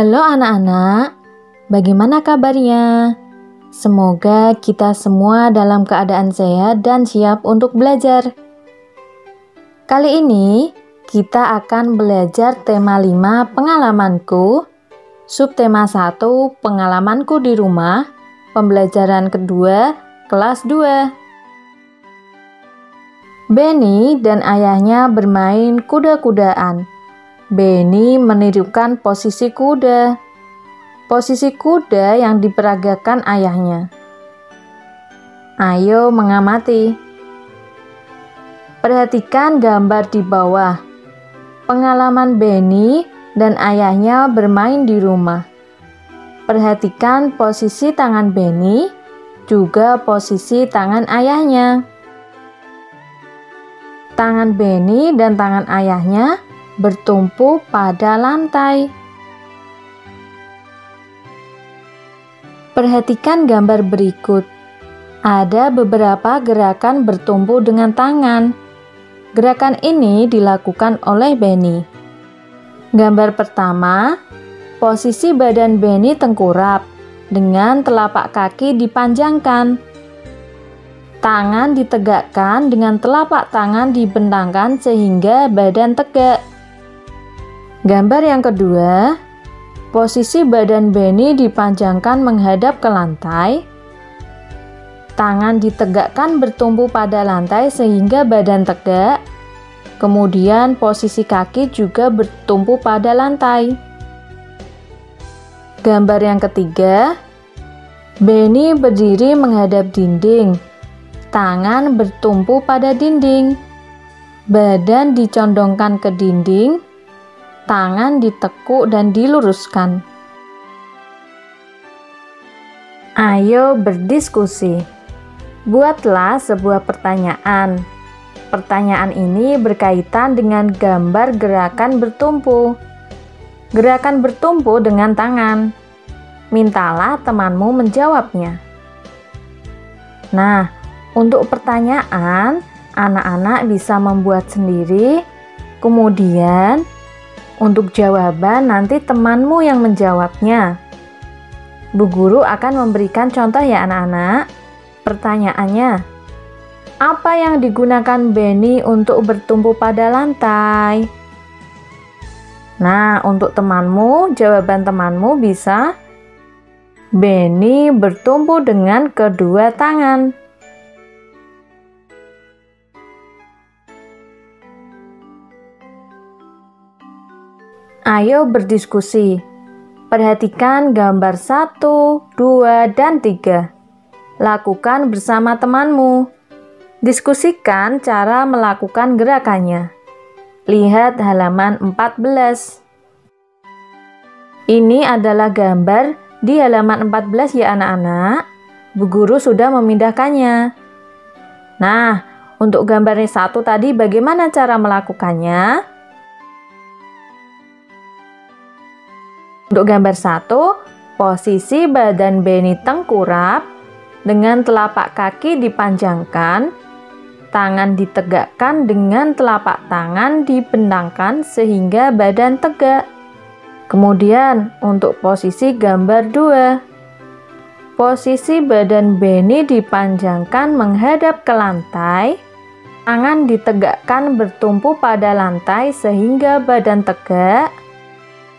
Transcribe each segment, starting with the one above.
Halo anak-anak, bagaimana kabarnya? Semoga kita semua dalam keadaan sehat dan siap untuk belajar. Kali ini kita akan belajar tema 5 pengalamanku, subtema 1 pengalamanku di rumah, pembelajaran kedua kelas 2. Benny dan ayahnya bermain kuda-kudaan. Benny menirukan posisi kuda yang diperagakan ayahnya. Ayo mengamati. Perhatikan gambar di bawah. Pengalaman Benny dan ayahnya bermain di rumah. Perhatikan posisi tangan Benny, juga posisi tangan ayahnya. Tangan Benny dan tangan ayahnya bertumpu pada lantai. Perhatikan gambar berikut. Ada beberapa gerakan bertumpu dengan tangan. Gerakan ini dilakukan oleh Benny. Gambar pertama, posisi badan Benny tengkurap dengan telapak kaki dipanjangkan. Tangan ditegakkan dengan telapak tangan dibentangkan sehingga badan tegak. Gambar yang kedua, posisi badan Benny dipanjangkan menghadap ke lantai. Tangan ditegakkan bertumpu pada lantai sehingga badan tegak. Kemudian posisi kaki juga bertumpu pada lantai. Gambar yang ketiga, Benny berdiri menghadap dinding. Tangan bertumpu pada dinding. Badan dicondongkan ke dinding. Tangan ditekuk dan diluruskan. Ayo berdiskusi. Buatlah sebuah pertanyaan. Pertanyaan ini berkaitan dengan gambar gerakan bertumpu. Gerakan bertumpu dengan tangan. Mintalah temanmu menjawabnya. Nah, untuk pertanyaan, anak-anak bisa membuat sendiri. Kemudian, untuk jawaban nanti temanmu yang menjawabnya. Bu Guru akan memberikan contoh ya anak-anak. Pertanyaannya, apa yang digunakan Benny untuk bertumpu pada lantai? Nah, untuk temanmu, jawaban temanmu bisa Benny bertumpu dengan kedua tangan. Ayo berdiskusi. Perhatikan gambar 1, 2, dan 3. Lakukan bersama temanmu. Diskusikan cara melakukan gerakannya. Lihat halaman 14. Ini adalah gambar di halaman 14 ya anak-anak. Bu Guru sudah memindahkannya. Nah, untuk gambar 1 tadi bagaimana cara melakukannya? Untuk gambar 1, posisi badan Benny tengkurap dengan telapak kaki dipanjangkan, tangan ditegakkan dengan telapak tangan dibentangkan sehingga badan tegak. Kemudian untuk posisi gambar 2, posisi badan Benny dipanjangkan menghadap ke lantai, tangan ditegakkan bertumpu pada lantai sehingga badan tegak.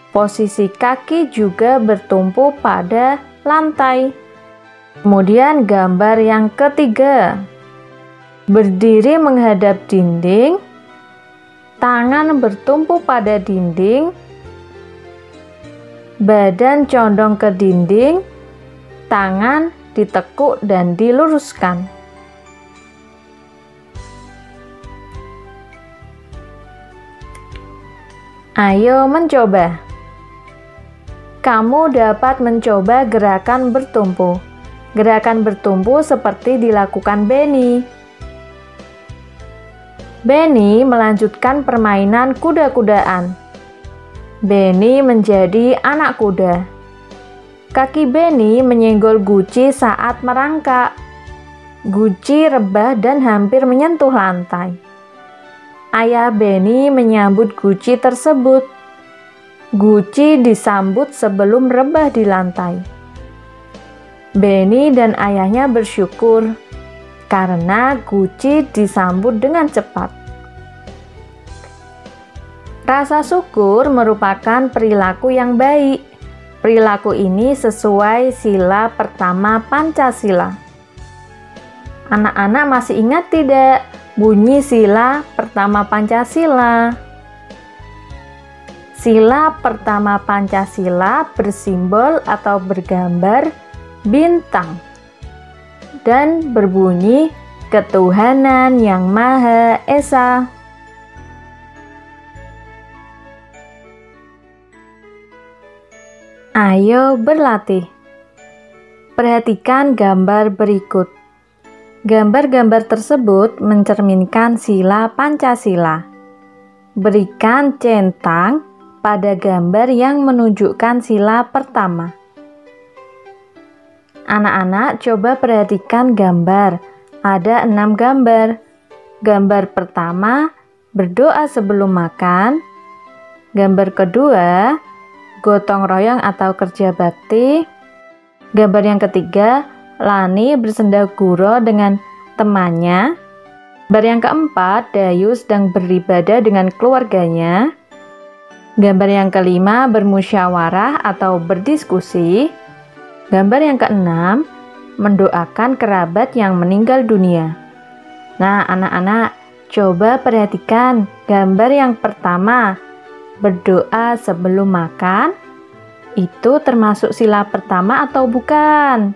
Posisi kaki juga bertumpu pada lantai. Kemudian gambar yang ketiga, berdiri menghadap dinding, tangan bertumpu pada dinding, badan condong ke dinding, tangan ditekuk dan diluruskan. Ayo mencoba. Kamu dapat mencoba gerakan bertumpu. Gerakan bertumpu seperti dilakukan Benny. Benny melanjutkan permainan kuda-kudaan. Benny menjadi anak kuda. Kaki Benny menyenggol guci saat merangkak. Guci rebah dan hampir menyentuh lantai. Ayah Benny menyambut guci tersebut. Guci disambut sebelum rebah di lantai. Benny dan ayahnya bersyukur karena Guci disambut dengan cepat. Rasa syukur merupakan perilaku yang baik. Perilaku ini sesuai sila pertama Pancasila. Anak-anak masih ingat tidak bunyi sila pertama Pancasila? Sila pertama Pancasila bersimbol atau bergambar bintang dan berbunyi ketuhanan yang Maha Esa. Ayo berlatih. Perhatikan gambar berikut. Gambar-gambar tersebut mencerminkan sila Pancasila. Berikan centang pada gambar yang menunjukkan sila pertama. Anak-anak coba perhatikan gambar. Ada 6 gambar. Gambar pertama, berdoa sebelum makan. Gambar kedua, gotong royong atau kerja bakti. Gambar yang ketiga, Lani bersendaguro dengan temannya. Gambar yang keempat, Dayu sedang beribadah dengan keluarganya. Gambar yang kelima, bermusyawarah atau berdiskusi. Gambar yang keenam, mendoakan kerabat yang meninggal dunia. Nah, anak-anak, coba perhatikan gambar yang pertama, berdoa sebelum makan. Itu termasuk sila pertama atau bukan?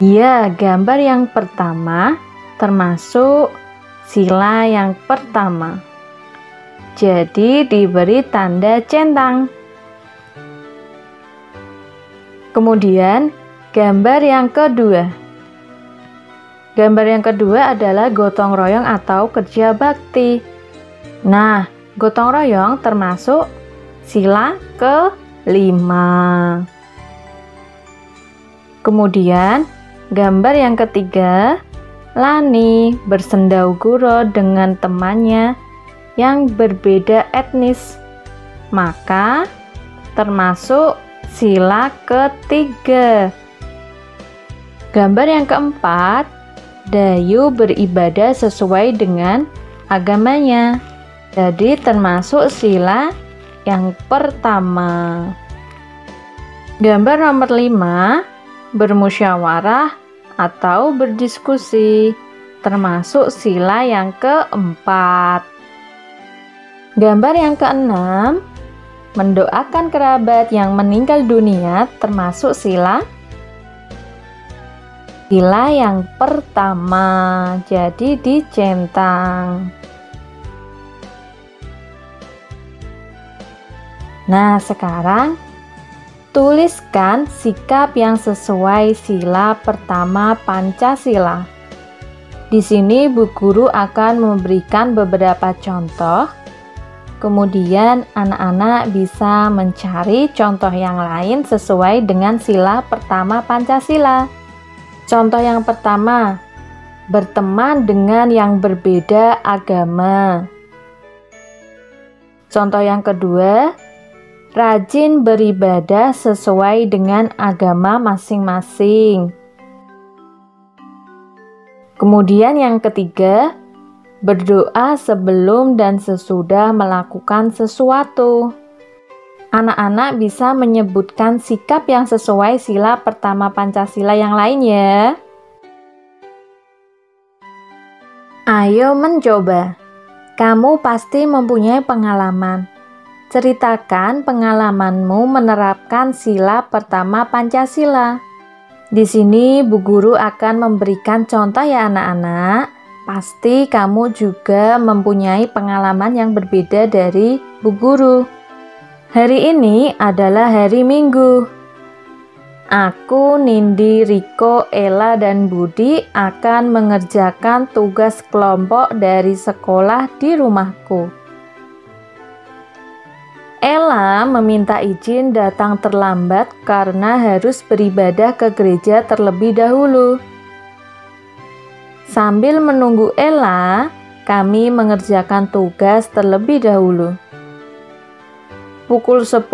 Ya, gambar yang pertama termasuk sila yang pertama. Jadi diberi tanda centang. Kemudian gambar yang kedua. Gambar yang kedua adalah gotong royong atau kerja bakti. Nah, gotong royong termasuk sila kelima. Kemudian gambar yang ketiga, Lani bersendaguro dengan temannya yang berbeda etnis, maka termasuk sila ketiga. Gambar yang keempat, Dayu beribadah sesuai dengan agamanya, jadi termasuk sila yang pertama. Gambar nomor 5, bermusyawarah atau berdiskusi, termasuk sila yang keempat. Gambar yang keenam, mendoakan kerabat yang meninggal dunia, termasuk sila yang pertama, jadi dicentang. Nah, sekarang tuliskan sikap yang sesuai sila pertama Pancasila. Di sini Bu Guru akan memberikan beberapa contoh. Kemudian anak-anak bisa mencari contoh yang lain sesuai dengan sila pertama Pancasila. Contoh yang pertama, berteman dengan yang berbeda agama. Contoh yang kedua, rajin beribadah sesuai dengan agama masing-masing. Kemudian yang ketiga, berdoa sebelum dan sesudah melakukan sesuatu. Anak-anak bisa menyebutkan sikap yang sesuai sila pertama Pancasila yang lain ya. Ayo mencoba. Kamu pasti mempunyai pengalaman. Ceritakan pengalamanmu menerapkan sila pertama Pancasila. Di sini Bu Guru akan memberikan contoh ya anak-anak. Pasti kamu juga mempunyai pengalaman yang berbeda dari Bu Guru. Hari ini adalah hari Minggu. Aku, Nindi, Riko, Ella, dan Budi akan mengerjakan tugas kelompok dari sekolah di rumahku. Ella meminta izin datang terlambat karena harus beribadah ke gereja terlebih dahulu. Sambil menunggu Ella, kami mengerjakan tugas terlebih dahulu. Pukul 10,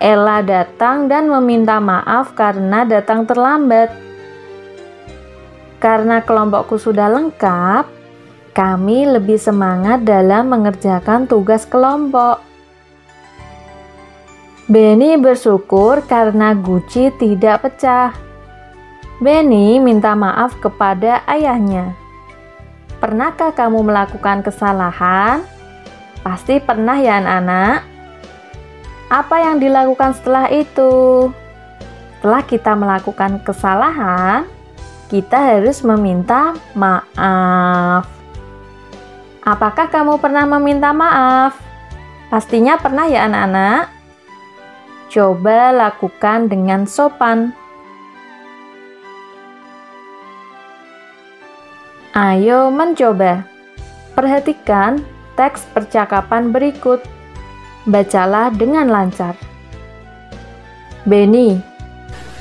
Ella datang dan meminta maaf karena datang terlambat. Karena kelompokku sudah lengkap, kami lebih semangat dalam mengerjakan tugas kelompok. Benny bersyukur karena guci tidak pecah. Benny minta maaf kepada ayahnya. Pernahkah kamu melakukan kesalahan? Pasti pernah ya anak-anak. Apa yang dilakukan setelah itu? Setelah kita melakukan kesalahan, kita harus meminta maaf. Apakah kamu pernah meminta maaf? Pastinya pernah ya anak-anak. Coba lakukan dengan sopan. Ayo mencoba. Perhatikan teks percakapan berikut. Bacalah dengan lancar. Benny.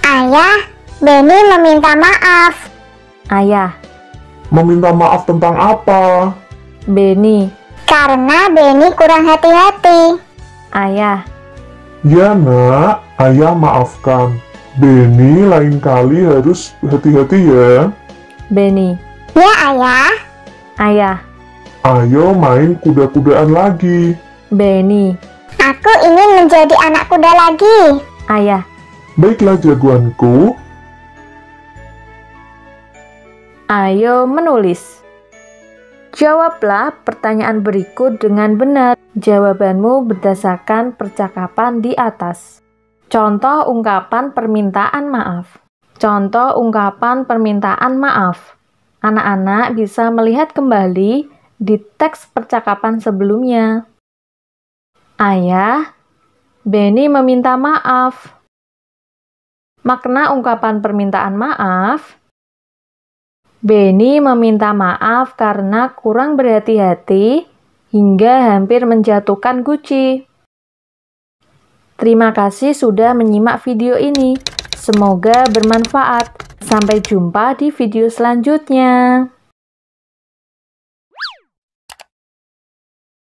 Ayah, Benny meminta maaf. Ayah. Meminta maaf tentang apa? Benny. Karena Benny kurang hati-hati. Ayah. Ya nak, ayah maafkan. Benny lain kali harus hati-hati ya. Benny. Ya ayah. Ayah. Ayo main kuda-kudaan lagi. Benny. Aku ingin menjadi anak kuda lagi. Ayah. Baiklah jagoanku. Ayo menulis. Jawablah pertanyaan berikut dengan benar. Jawabanmu berdasarkan percakapan di atas. Contoh ungkapan permintaan maaf. Contoh ungkapan permintaan maaf. Anak-anak bisa melihat kembali di teks percakapan sebelumnya. Ayah, Benny meminta maaf. Makna ungkapan permintaan maaf. Benny meminta maaf karena kurang berhati-hati hingga hampir menjatuhkan guci. Terima kasih sudah menyimak video ini. Semoga bermanfaat. Sampai jumpa di video selanjutnya.